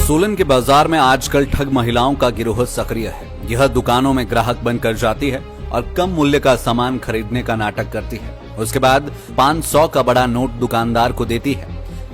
सोलन के बाजार में आजकल ठग महिलाओं का गिरोह सक्रिय है। यह दुकानों में ग्राहक बनकर जाती है और कम मूल्य का सामान खरीदने का नाटक करती है। उसके बाद 500 का बड़ा नोट दुकानदार को देती है।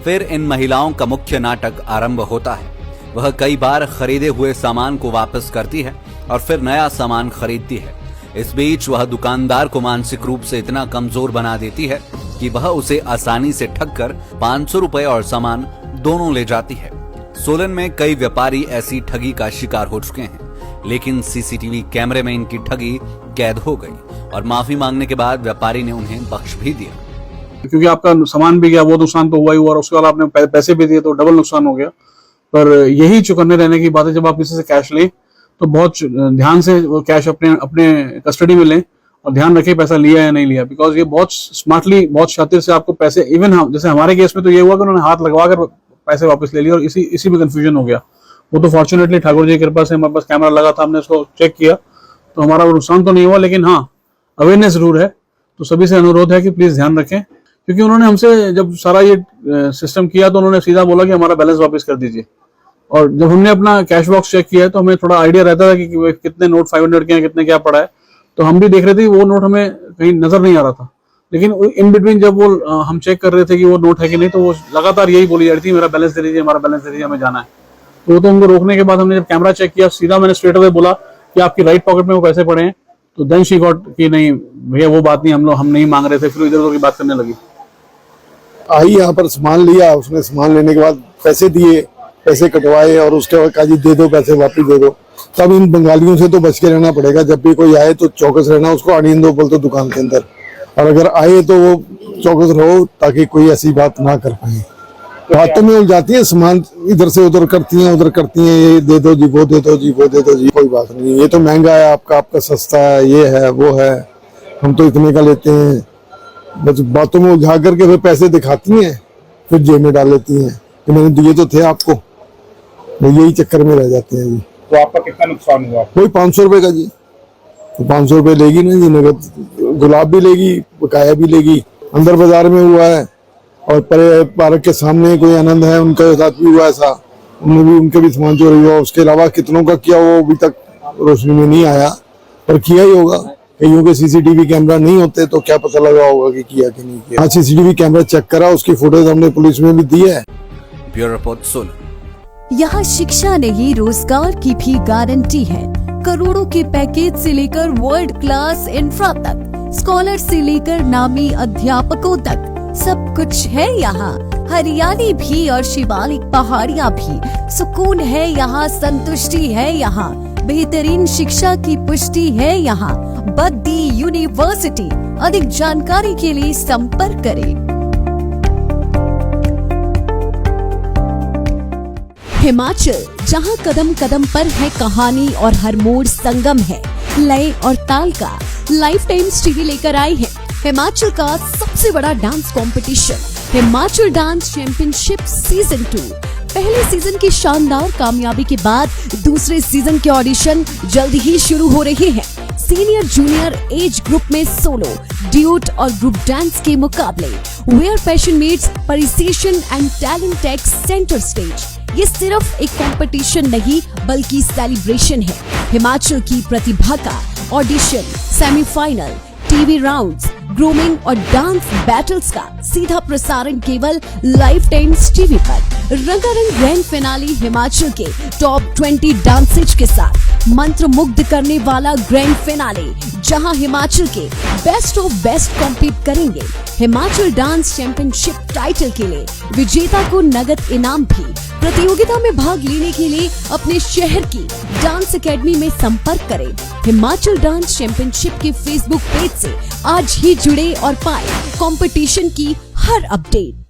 फिर इन महिलाओं का मुख्य नाटक आरंभ होता है। वह कई बार खरीदे हुए सामान को वापस करती है और फिर नया सामान खरीदती है। इस बीच वह दुकानदार को मानसिक रूप से इतना कमजोर बना देती है कि वह उसे आसानी से ठग कर 500 रुपए और सामान दोनों ले जाती है। सोलन में कई व्यापारी ऐसी ठगी का शिकार हो चुके हैं, लेकिन सीसीटीवी कैमरे में इनकी ठगी कैद हो गई और माफी मांगने के बाद व्यापारी ने उन्हें बख्श भी दिया। क्योंकि आपका सामान भी गया, वो नुकसान तो हुआ ही हुआ और उसके बाद आपने पैसे भी दिए तो डबल नुकसान हो गया। पर यही चौकन्ने रहने की बात है, जब आप किसी से कैश लें तो बहुत ध्यान से वो कैश अपने कस्टडी में लें और ध्यान रखें पैसा लिया या नहीं लिया। बिकॉज ये बहुत स्मार्टली, बहुत शातिर से आपको पैसे, इवन हम जैसे हमारे केस में तो ये हुआ कि उन्होंने हाथ लगवाकर पैसे वापस ले लिए और इसी में कंफ्यूजन हो गया। वो तो फॉर्चुनेटली ठाकुर जी की कृपा से हमारे पास कैमरा लगा था, हमने उसको चेक किया तो हमारा नुकसान तो नहीं हुआ, लेकिन हाँ अवेयरनेस जरूर है। तो सभी से अनुरोध है कि प्लीज ध्यान रखें, क्योंकि उन्होंने हमसे जब सारा ये सिस्टम किया तो उन्होंने सीधा बोला कि हमारा बैलेंस वापस कर दीजिए। और जब हमने अपना कैश बॉक्स चेक किया तो हमें थोड़ा आइडिया रहता था कि कितने नोट 500 के हैं, कितने क्या पड़ा है। तो हम भी देख रहे थे वो नोट हमें कहीं नजर नहीं आ रहा था, लेकिन इन बिटवीन जब वो हम चेक कर रहे थे कि वो नोट है कि नहीं, तो वो लगातार यही बोली जा रही थी, मेरा बैलेंस दे दीजिए, हमारा बैलेंस दे दीजिए, हमें जाना है। तो उनको रोकने के बाद हमने जब कैमरा चेक किया, सीधा मैंने स्ट्रेट अवे बोला कि आपकी राइट पॉकेट में वो पैसे पड़े हैं। तो देन शी गॉट कि नहीं भैया वो बात नहीं, हम नहीं मांग रहे थे। फिर इधर उधर की बात करने लगी। आई यहाँ पर सामान लिया, उसने सामान लेने के बाद पैसे दिए, पैसे कटवाए और उसके बाद कहा जी दे दो पैसे, वापिस दे दो। तब इन बंगालियों से तो बच के रहना पड़ेगा। जब भी कोई आए तो चौकस रहना, उसको आने दो बोलते दुकान के अंदर, और अगर आए तो वो चौकस रहो ताकि कोई ऐसी बात ना कर पाए। बातों में उलझाती है, सामान इधर से उधर करती हैं, उधर करती हैं, ये दे दो जी, वो दे दो जी, वो दे दो जी। कोई बात नहीं, ये तो महंगा है, आपका सस्ता है, ये है वो है, हम तो इतने का लेते हैं। बस बातों में उलझा करके फिर पैसे दिखाती हैं, फिर जेब में डाल लेती हैं कि मैंने दिए तो थे आपको। वो यही चक्कर में रह जाते हैं जी। तो आपका कितना नुकसान हुआ? कोई 500 रुपए का जी। तो 500 रुपए लेगी ना जी, नगद गुलाब भी लेगी, बकाया भी लेगी। अंदर बाजार में हुआ है और परे पार्क के सामने कोई आनंद है, उनके साथ भी हुआ ऐसा, उनके भी सामान चोरी हुआ। उसके अलावा कितनों का किया वो अभी तक रोशनी में नहीं आया, पर किया ही होगा। कईयों के सीसीटीवी कैमरा नहीं होते तो क्या पता लगा होगा कि किया कि नहीं किया। हाँ, सीसीटीवी कैमरा चेक करा, उसकी फुटेज हमने पुलिस में भी दी है। Bureau report Solan. यहाँ शिक्षा नहीं, रोजगार की भी गारंटी है। करोड़ों के पैकेज से लेकर वर्ल्ड क्लास इंफ्रा तक, स्कॉलर से लेकर नामी अध्यापकों तक, सब कुछ है यहाँ। हरियाली भी और शिवालिक पहाड़ियाँ भी, सुकून है यहाँ, संतुष्टि है यहाँ, बेहतरीन शिक्षा की पुष्टि है यहाँ। बद्दी यूनिवर्सिटी। अधिक जानकारी के लिए संपर्क करें। हिमाचल, जहां कदम कदम पर है कहानी और हर मोड़ संगम है लय और ताल का, लाइफ टाइम्स टीवी लेकर आई है हिमाचल का सबसे बड़ा dance competition, Himachal dance championship season 2। पहले सीजन की शानदार कामयाबी के बाद दूसरे सीजन के ऑडिशन जल्द ही शुरू हो रहे हैं। सीनियर जूनियर एज ग्रुप में सोलो, ड्यूट और ग्रुप डांस के मुकाबले, where passion meets precision and talent takes centre stage. ये सिर्फ एक कंपटीशन नहीं बल्कि सेलिब्रेशन है। हिमाचल की प्रतिभा का audition, semifinal, TV rounds, grooming और डांस बैटल्स का सीधा प्रसारण केवल लाइफ टाइम्स टीवी पर। रंगारंग ग्रैंड फिनाले हिमाचल के टॉप 20 डांसेज के साथ मंत्र मुग्ध करने वाला ग्रैंड फिनाले, जहां हिमाचल के बेस्ट ऑफ बेस्ट कॉम्पीट करेंगे। हिमाचल डांस चैंपियनशिप टाइटल के लिए विजेता को नगद इनाम भी। प्रतियोगिता में भाग लेने के लिए अपने शहर की डांस एकेडमी में संपर्क करें। हिमाचल डांस चैंपियनशिप के फेसबुक पेज से आज ही जुड़े और पाएं कंपटीशन की हर अपडेट।